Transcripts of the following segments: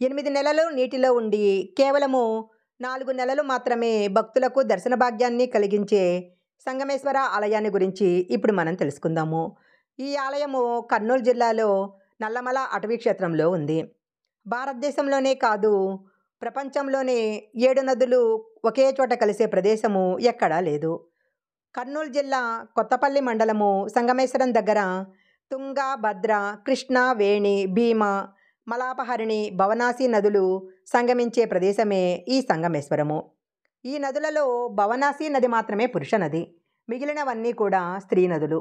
8 నెలలు నీటిలో ఉండి కేవలము 4 నెలలు మాత్రమే భక్తులకు దర్శన భాగ్యాన్ని కలిగించే సంగమేశ్వర ఆలయాన్ని గురించి ఇప్పుడు మనం తెలుసుకుందాము. ఈ ఆలయము కర్నూలు జిల్లాలో నల్లమల అటవీ క్షేత్రంలో ఉంది. భారతదేశంలోనే కాదు, ప్రపంచంలోనే 7 నదులు ఒకే చోట కలిసే ప్రదేశము ఎక్కడా లేదు. కర్నూలు జిల్లా కొత్తపల్లి మండలము సంగమేశ్వరం దగ్గర తుంగ, భద్ర, కృష్ణ, వేణి, భీమ, మలాపహరిణి, భవనాసి నదులు సంగమించే ప్రదేశమే ఈ సంగమేశ్వరము. ఈ నదులలో భవనాసి నది మాత్రమే పురుష నది, మిగిలినవన్నీ కూడా స్త్రీ నదులు.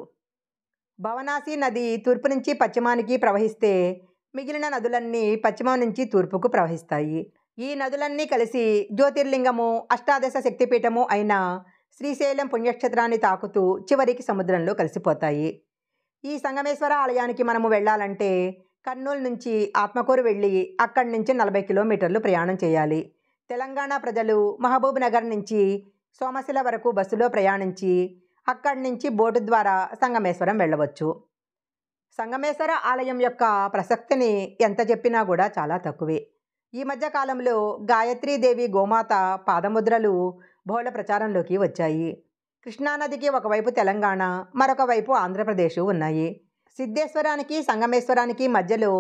భవనాసి నది తూర్పు నుంచి పశ్చిమానికి ప్రవహిస్తే మిగిలిన నదులన్నీ పశ్చిమం నుంచి తూర్పుకు ప్రవహిస్తాయి. ఈ నదులన్నీ కలిసి జ్యోతిర్లింగము, అష్టాదశ శక్తిపీఠము అయిన శ్రీశైలం పుణ్యక్షేత్రాన్ని తాకుతూ చివరికి సముద్రంలో కలిసిపోతాయి. ఈ సంగమేశ్వర ఆలయానికి మనము వెళ్ళాలంటే కర్నూలు నుంచి ఆత్మకూరు వెళ్ళి అక్కడి నుంచి 40 కిలోమీటర్లు ప్రయాణం చేయాలి. తెలంగాణ ప్రజలు మహబూబ్ నగర్ నుంచి సోమశిల వరకు బస్సులో ప్రయాణించి అక్కడి నుంచి బోటు ద్వారా సంగమేశ్వరం వెళ్ళవచ్చు. సంగమేశ్వర ఆలయం యొక్క ప్రసక్తిని ఎంత చెప్పినా కూడా చాలా తక్కువే. ఈ మధ్య కాలంలో గాయత్రీదేవి గోమాత పాదముద్రలు బహుళ ప్రచారంలోకి వచ్చాయి. కృష్ణానదికి ఒకవైపు తెలంగాణ, మరొక వైపు ఆంధ్రప్రదేశ్ ఉన్నాయి. సిద్ధేశ్వరానికి, సంగమేశ్వరానికి మధ్యలో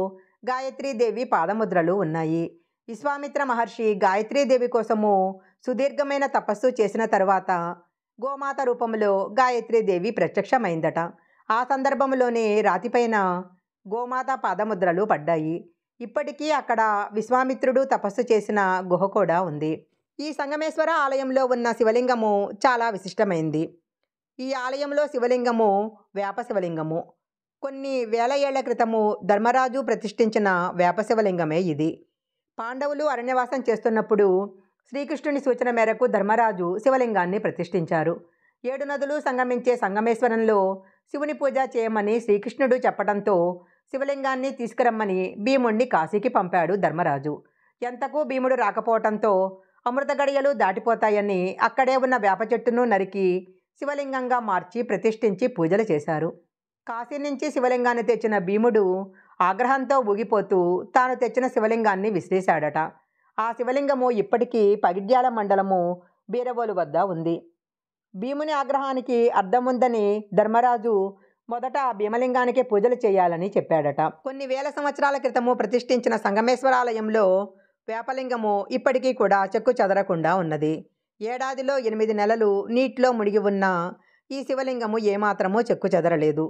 గాయత్రీదేవి పాదముద్రలు ఉన్నాయి. విశ్వామిత్ర మహర్షి గాయత్రీదేవి కోసము సుదీర్ఘమైన తపస్సు చేసిన తర్వాత గోమాత రూపంలో గాయత్రీదేవి ప్రత్యక్షమైందట. ఆ సందర్భంలోనే రాతిపైన గోమాత పాదముద్రలు పడ్డాయి. ఇప్పటికీ అక్కడ విశ్వామిత్రుడు తపస్సు చేసిన గుహ కూడా ఉంది. ఈ సంగమేశ్వర ఆలయంలో ఉన్న శివలింగము చాలా విశిష్టమైంది. ఈ ఆలయంలో శివలింగము వేప శివలింగము. కొన్ని వేల ఏళ్ల క్రితము ధర్మరాజు ప్రతిష్ఠించిన వేప శివలింగమే ఇది. పాండవులు అరణ్యవాసం చేస్తున్నప్పుడు శ్రీకృష్ణుని సూచన మేరకు ధర్మరాజు శివలింగాన్ని ప్రతిష్ఠించారు. 7 నదులు సంగమించే సంగమేశ్వరంలో శివుని పూజ చేయమని శ్రీకృష్ణుడు చెప్పడంతో శివలింగాన్ని తీసుకురమ్మని భీముణ్ణి కాశీకి పంపాడు ధర్మరాజు. ఎంతకు భీముడు రాకపోవటంతో అమృత గడియలు దాటిపోతాయని అక్కడే ఉన్న వేప చెట్టును నరికి శివలింగంగా మార్చి ప్రతిష్ఠించి పూజలు చేశారు. కాశీ నుంచి శివలింగాన్ని తెచ్చిన భీముడు ఆగ్రహంతో ఊగిపోతూ తాను తెచ్చిన శివలింగాన్ని విసిరేశాడట. ఆ శివలింగము ఇప్పటికీ పగిడ్యాల మండలము బీరవోలు వద్ద ఉంది. భీముని ఆగ్రహానికి అర్థం ఉందని ధర్మరాజు మొదట భీమలింగానికి పూజలు చేయాలని చెప్పాడట. కొన్ని వేల సంవత్సరాల క్రితము ప్రతిష్ఠించిన సంగమేశ్వరాలయంలో వేపలింగము ఇప్పటికీ కూడా చెక్కు చెదరకుండా ఉన్నది. ఏడాదిలో 8 నెలలు నీటిలో మునిగి ఉన్న ఈ శివలింగము ఏమాత్రమూ చెక్కు చెదరలేదు.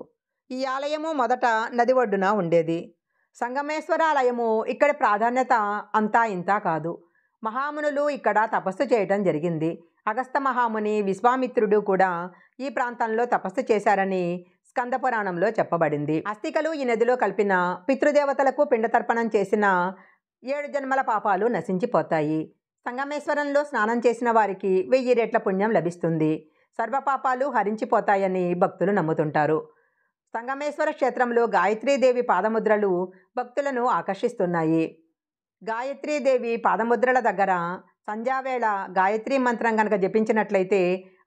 ఈ ఆలయము మొదట నది ఒడ్డున ఉండేది. సంగమేశ్వరాలయము ఇక్కడి ప్రాధాన్యత అంతా ఇంతా కాదు. మహామునులు ఇక్కడ తపస్సు చేయటం జరిగింది. అగస్త్య మహాముని, విశ్వామిత్రుడు కూడా ఈ ప్రాంతంలో తపస్సు చేశారని స్కంద పురాణంలో చెప్పబడింది. అస్థికలు ఈ నదిలో కలిపిన పితృదేవతలకు పిండతర్పణం చేసిన 7 జన్మల పాపాలు నశించిపోతాయి. సంగమేశ్వరంలో స్నానం చేసిన వారికి 1000 రెట్ల పుణ్యం లభిస్తుంది. సర్వపాపాలు హరించిపోతాయని భక్తులు నమ్ముతుంటారు. సంగమేశ్వర క్షేత్రంలో గాయత్రీదేవి పాదముద్రలు భక్తులను ఆకర్షిస్తున్నాయి. గాయత్రీదేవి పాదముద్రల దగ్గర సంధ్యావేళ గాయత్రీ మంత్రం కనుక జపించినట్లయితే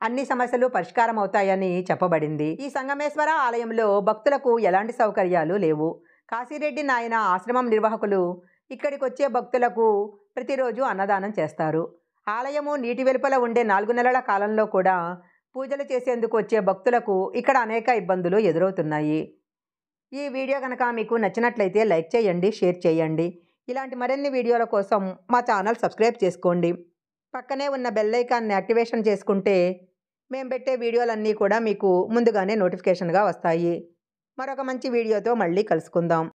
అన్ని సమస్యలు పరిష్కారం అవుతాయని చెప్పబడింది. ఈ సంగమేశ్వర ఆలయంలో భక్తులకు ఎలాంటి సౌకర్యాలు లేవు. కాశీరెడ్డి నాయన ఆశ్రమం నిర్వాహకులు ఇక్కడికి వచ్చే భక్తులకు ప్రతిరోజు అన్నదానం చేస్తారు. ఆలయము నీటి వెలుపల ఉండే 4 నెలల కాలంలో కూడా పూజలు చేసేందుకు వచ్చే భక్తులకు ఇక్కడ అనేక ఇబ్బందులు ఎదురవుతున్నాయి. ఈ వీడియో కనుక మీకు నచ్చినట్లయితే లైక్ చేయండి, షేర్ చేయండి. ఇలాంటి మరిన్ని వీడియోల కోసం మా ఛానల్ సబ్స్క్రైబ్ చేసుకోండి. పక్కనే ఉన్న బెల్ ఐకాన్ని యాక్టివేషన్ చేసుకుంటే మేము పెట్టే వీడియోలన్నీ కూడా మీకు ముందుగానే నోటిఫికేషన్గా వస్తాయి. మరొక మంచి వీడియోతో మళ్ళీ కలుసుకుందాం.